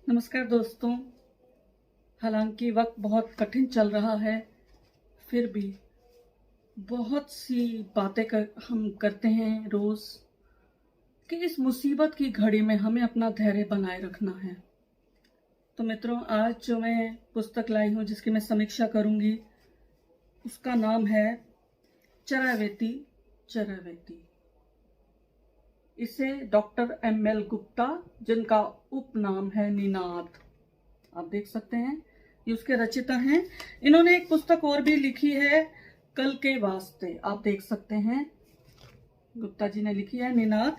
नमस्कार दोस्तों। हालांकि वक्त बहुत कठिन चल रहा है, फिर भी बहुत सी बातें हम करते हैं रोज कि इस मुसीबत की घड़ी में हमें अपना धैर्य बनाए रखना है। तो मित्रों, आज जो मैं पुस्तक लाई हूँ जिसकी मैं समीक्षा करूंगी, उसका नाम है चरावेती चरावेती। इसे डॉक्टर एम.एल. गुप्ता, जिनका उपनाम है निनाद, आप देख सकते हैं, ये उसके रचिता हैं। इन्होंने एक पुस्तक और भी लिखी है, कल के वास्ते, आप देख सकते हैं, गुप्ता जी ने लिखी है निनाद।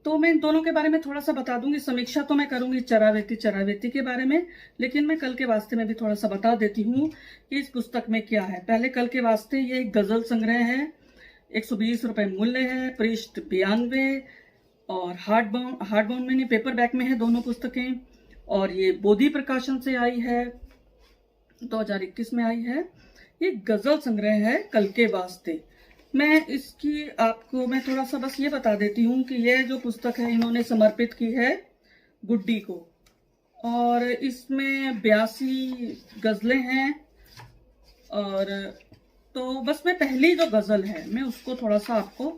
तो मैं इन दोनों के बारे में थोड़ा सा बता दूंगी। समीक्षा तो मैं करूंगी चरावेती चरावेती के बारे में, लेकिन मैं कल के वास्ते में भी थोड़ा सा बता देती हूँ कि इस पुस्तक में क्या है। पहले कल के वास्ते, ये एक गजल संग्रह है, 120 रुपए मूल्य है, पृष्ठ 92, और हार्ड बाउंड में नहीं, पेपर बैक में है दोनों पुस्तकें। और ये बोधि प्रकाशन से आई है, 2021 में आई है। ये गजल संग्रह है कल के वास्ते। मैं इसकी आपको मैं थोड़ा सा बस ये बता देती हूँ कि ये जो पुस्तक है इन्होंने समर्पित की है गुड्डी को, और इसमें 82 गजलें हैं। और तो बस मैं पहली जो गजल है मैं उसको थोड़ा सा आपको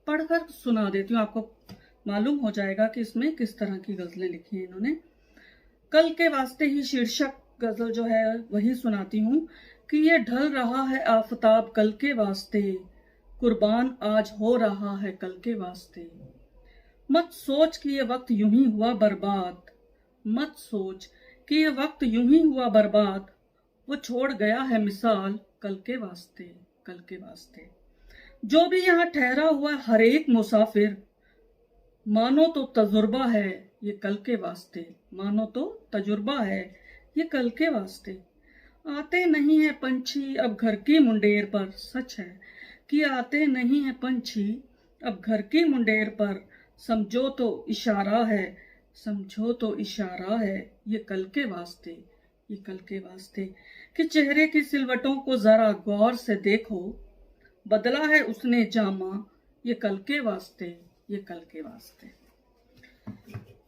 पढ़कर सुना देती हूँ, आपको मालूम हो जाएगा कि इसमें किस तरह की गजलें लिखी हैं इन्होंने। कल के वास्ते ही शीर्षक गजल जो है वही सुनाती हूँ कि ये ढल रहा है आफताब कल के वास्ते, कुर्बान आज हो रहा है कल के वास्ते। मत सोच कि ये वक्त यूं ही हुआ बर्बाद, मत सोच कि ये वक्त यूं ही हुआ बर्बाद, वो छोड़ गया है मिसाल कल के वास्ते, कल के वास्ते। जो भी यहाँ ठहरा हुआ हर एक मुसाफिर, मानो तो तजुर्बा है ये कल के वास्ते, मानो तो तजुर्बा है ये कल के वास्ते। आते नहीं है पंछी अब घर की मुंडेर पर, सच है कि आते नहीं है पंछी अब घर की मुंडेर पर, समझो तो इशारा है, समझो तो इशारा है ये कल के वास्ते, ये कल के वास्ते। कि चेहरे की सिलवटों को जरा गौर से देखो, बदला है उसने जामा ये कल के वास्ते, ये कल के वास्ते।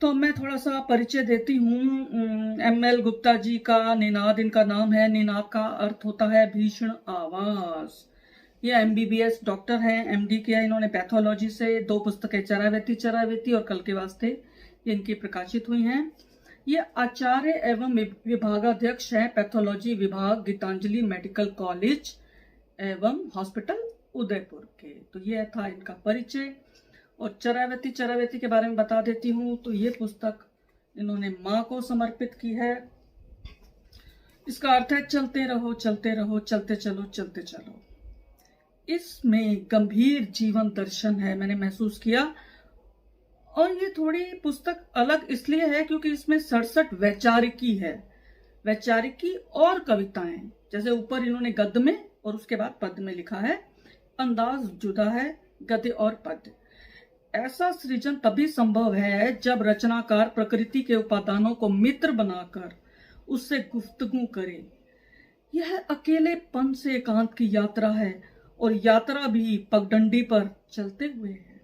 तो मैं थोड़ा सा परिचय देती हूँ एम.एल. गुप्ता जी का। निनाद इनका नाम है। निनाद का अर्थ होता है भीषण आवाज। ये एमबीबीएस डॉक्टर हैं, एमडी किया इन्होंने पैथोलॉजी से। 2 पुस्तकें चरावेती चरावेती और कल के वास्ते ये इनकी प्रकाशित हुई हैं। ये आचार्य एवं विभागाध्यक्ष हैं पैथोलॉजी विभाग, गीतांजलि मेडिकल कॉलेज एवं हॉस्पिटल उदयपुर के। तो ये था इनका परिचय। और चरावेती चरावेती के बारे में बता देती हूँ। तो ये पुस्तक इन्होंने माँ को समर्पित की है। इसका अर्थ है चलते रहो चलते रहो, चलते चलो चलते चलो। इसमें गंभीर जीवन दर्शन है, मैंने महसूस किया। और ये थोड़ी पुस्तक अलग इसलिए है क्योंकि इसमें 67 वैचारिकी है, वैचारिकी और कविताएं। जैसे ऊपर इन्होंने गद्य में और उसके बाद पद्य में लिखा है, अंदाज जुदा है गद्य और पद्य। ऐसा सृजन तभी संभव है जब रचनाकार प्रकृति के उपादानों को मित्र बनाकर उससे गुफ्तगू करे। यह अकेलेपन से एकांत की यात्रा है, और यात्रा भी पगडंडी पर चलते हुए है।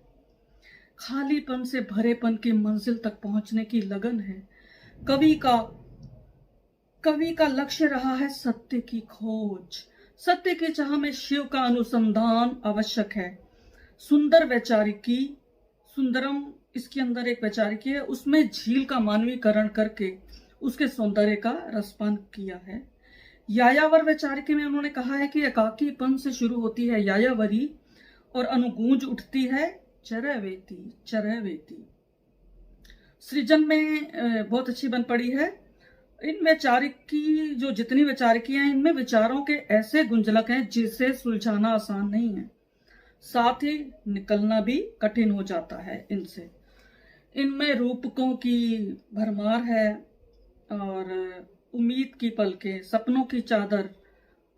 खालीपन से भरेपन की मंजिल तक पहुंचने की लगन है। कवि का लक्ष्य रहा है सत्य की खोज। सत्य की चाह में शिव का अनुसंधान आवश्यक है। सुंदर वैचारिकी, सुंदरम, इसके अंदर एक वैचारिकी है, उसमें झील का मानवीकरण करके उसके सौंदर्य का रसपान किया है। यायावर वैचारिकी में उन्होंने कहा है कि एकाकीपन से शुरू होती है यायावरी और अनुगूंज उठती है चरैवेती चरैवेती। सृजन में बहुत अच्छी बन पड़ी है। इन वैचारिकी, जो जितनी वैचारिकियां हैं, इनमें विचारों के ऐसे गुंजलक हैं जिसे सुलझाना आसान नहीं है, साथ ही निकलना भी कठिन हो जाता है इनसे। इनमें रूपकों की भरमार है, और उम्मीद की पलकें, सपनों की चादर,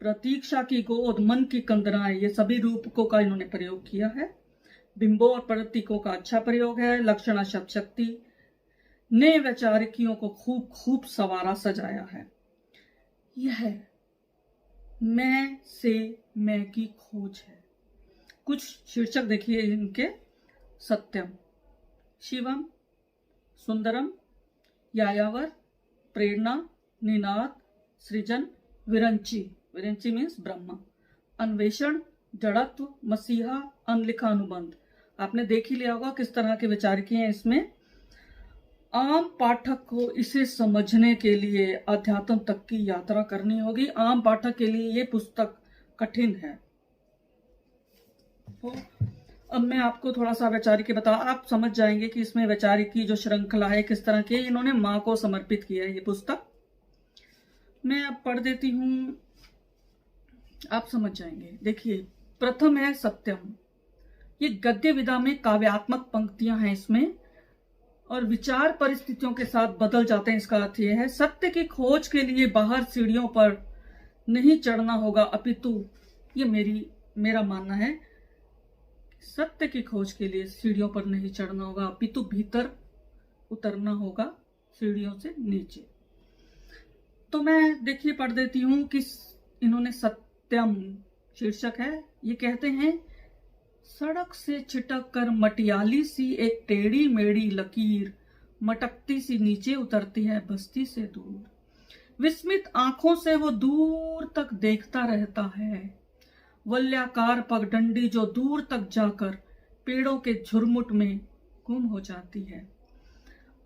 प्रतीक्षा की गोद, मन की कंदराएं, ये सभी रूपकों का इन्होंने प्रयोग किया है। बिंबों और प्रतीकों का अच्छा प्रयोग है। लक्षणा शब्द शक्ति ने वैचारिकियों को खूब खूब सवारा सजाया है। यह मैं से मैं की खोज है। कुछ शीर्षक देखिए इनके: सत्यम, शिवम, सुंदरम, यायावर, प्रेरणा, निनाद, सृजन, विरंची, विरंची मीन्स ब्रह्मा, अन्वेषण, जड़त्व, मसीहा, अनलिखा अनुबंध। आपने देख ही लिया होगा किस तरह के विचार किए हैं इसमें। आम पाठक को इसे समझने के लिए अध्यात्म तक की यात्रा करनी होगी। आम पाठक के लिए ये पुस्तक कठिन है। तो अब मैं आपको थोड़ा सा वैचारिक बता, आप समझ जाएंगे कि इसमें वैचारिक की जो श्रृंखला है किस तरह की, इन्होंने माँ को समर्पित किया है ये पुस्तक। मैं अब पढ़ देती हूँ, आप समझ जाएंगे। देखिए, प्रथम है सत्यम। ये गद्य विधा में काव्यात्मक पंक्तियां हैं इसमें, और विचार परिस्थितियों के साथ बदल जाते हैं। इसका अर्थ यह है, सत्य की खोज के लिए बाहर सीढ़ियों पर नहीं चढ़ना होगा, अपितु, ये मेरा मानना है, सत्य की खोज के लिए सीढ़ियों पर नहीं चढ़ना होगा, अपितु भीतर उतरना होगा सीढ़ियों से नीचे। तो मैं देखिए पढ़ देती हूं कि इन्होंने सत्यम शीर्षक है। ये कहते हैं, सड़क से छिटक कर मटियाली सी एक टेढ़ी मेढ़ी लकीर मटकती सी नीचे उतरती है बस्ती से दूर। विस्मित आंखों से वो दूर तक देखता रहता है, वल्याकार पगडंडी जो दूर तक जाकर पेड़ों के झुरमुट में गुम हो जाती है।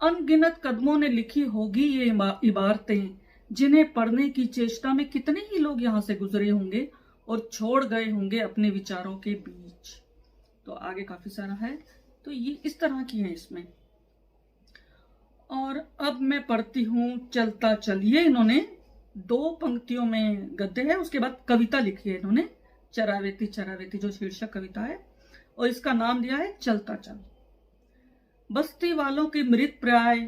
अनगिनत कदमों ने लिखी होगी ये इबारतें, जिन्हें पढ़ने की चेष्टा में कितने ही लोग यहां से गुजरे होंगे और छोड़ गए होंगे अपने विचारों के बीच। तो आगे काफी सारा है, तो ये इस तरह की है इसमें। और अब मैं पढ़ती हूं चलता चलिए। इन्होंने 2 पंक्तियों में गद्य है, उसके बाद कविता लिखी है इन्होंने, चरावेती चरावेती जो शीर्षक कविता है, और इसका नाम दिया है चलता चल। बस्ती वालों की मृत प्राय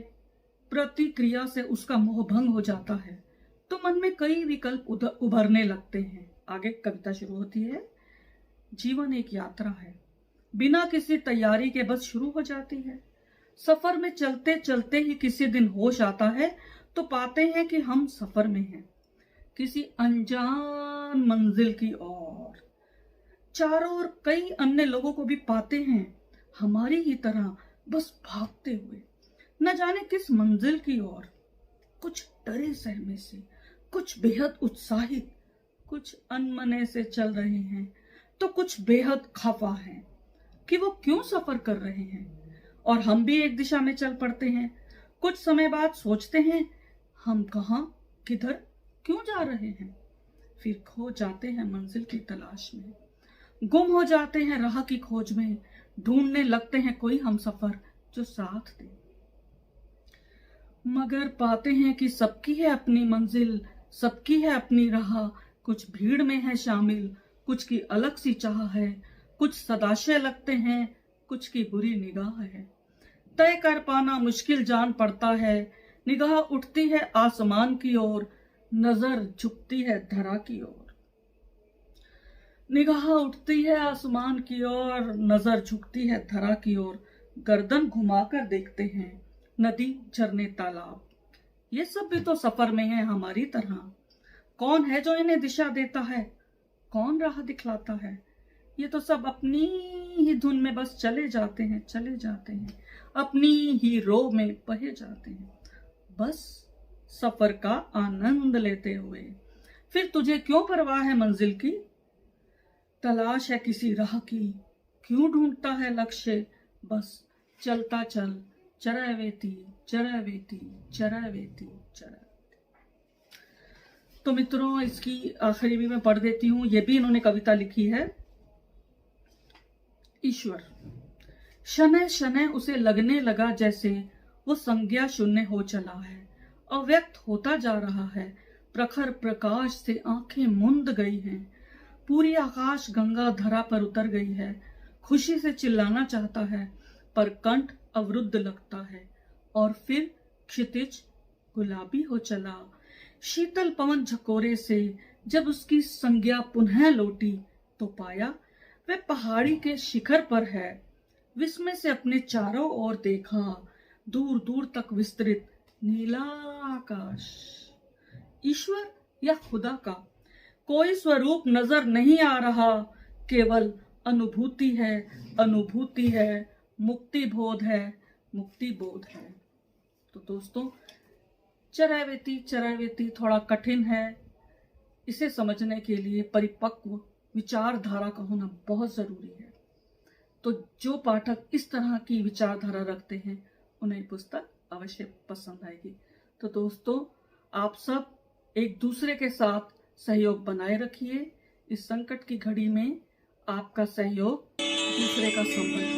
प्रतिक्रिया से उसका मोह भंग हो जाता है, तो मन में कई विकल्प उभरने लगते हैं। आगे कविता शुरू होती है, जीवन एक यात्रा है, बिना किसी तैयारी के बस शुरू हो जाती है। सफर में चलते चलते ही किसी दिन होश आता है, तो पाते हैं कि हम सफर में हैं, किसी अनजान मंजिल की ओर। चारों ओर कई अन्य लोगों को भी पाते हैं, हमारी ही तरह बस भागते हुए, न जाने किस मंजिल की ओर। कुछ डरे सहमे से, कुछ बेहद उत्साहित, कुछ अनमने से चल रहे हैं, तो कुछ बेहद खफा हैं कि वो क्यों सफर कर रहे हैं। और हम भी एक दिशा में चल पड़ते हैं। कुछ समय बाद सोचते हैं, हम कहाँ, किधर, क्यों जा रहे हैं। फिर खो जाते हैं मंजिल की तलाश में, गुम हो जाते हैं राह की खोज में, ढूंढने लगते हैं कोई हमसफर जो साथ दे। मगर पाते हैं कि सबकी है अपनी मंजिल, सबकी है अपनी राह। कुछ भीड़ में है शामिल, कुछ की अलग सी चाह है, कुछ सदाशय लगते हैं, कुछ की बुरी निगाह है। तय कर पाना मुश्किल जान पड़ता है, निगाह उठती है आसमान की ओर, नजर झुकती है धरा की ओर। निगाह उठती है आसमान की ओर, नजर झुकती है धरा की ओर। गर्दन घुमाकर देखते हैं नदी, झरने, तालाब, ये सब भी तो सफर में है हमारी तरह। कौन है जो इन्हें दिशा देता है, कौन राह दिखलाता है। ये तो सब अपनी ही धुन में बस चले जाते हैं, चले जाते हैं, अपनी ही रो में बहे जाते हैं, बस सफर का आनंद लेते हुए। फिर तुझे क्यों परवाह है मंजिल की, तलाश है किसी राह की, क्यों ढूंढता है लक्ष्य, बस चलता चल, चरावेती चरावेती चरावेती चरावेती। तो मित्रों, इसकी आखिरी भी मैं पढ़ देती हूँ। ये भी इन्होंने कविता लिखी है। ईश्वर, शनय शनय उसे लगने लगा जैसे वो संज्ञा शून्य हो चला है, अव्यक्त होता जा रहा है। प्रखर प्रकाश से आंखें मुंद गई हैं, पूरी आकाश गंगा धरा पर उतर गई है। खुशी से चिल्लाना चाहता है, पर कंठ अवरुद्ध लगता है। और फिर क्षितिज गुलाबी हो चला। शीतल पवन झकोरे से जब उसकी संज्ञा पुनः लौटी, तो पाया वह पहाड़ी के शिखर पर है। विस्मय से अपने चारों ओर देखा, दूर दूर तक विस्तृत नीला आकाश। ईश्वर या खुदा का कोई स्वरूप नजर नहीं आ रहा, केवल अनुभूति है, अनुभूति है, मुक्ति बोध है, मुक्ति बोध है। तो दोस्तों, चरैवेती थोड़ा कठिन है। इसे समझने के लिए परिपक्व विचारधारा का होना बहुत जरूरी है। तो जो पाठक इस तरह की विचारधारा रखते हैं उन्हें पुस्तक अवश्य पसंद आएगी। तो दोस्तों, आप सब एक दूसरे के साथ सहयोग बनाए रखिए। इस संकट की घड़ी में आपका सहयोग दूसरे का संबल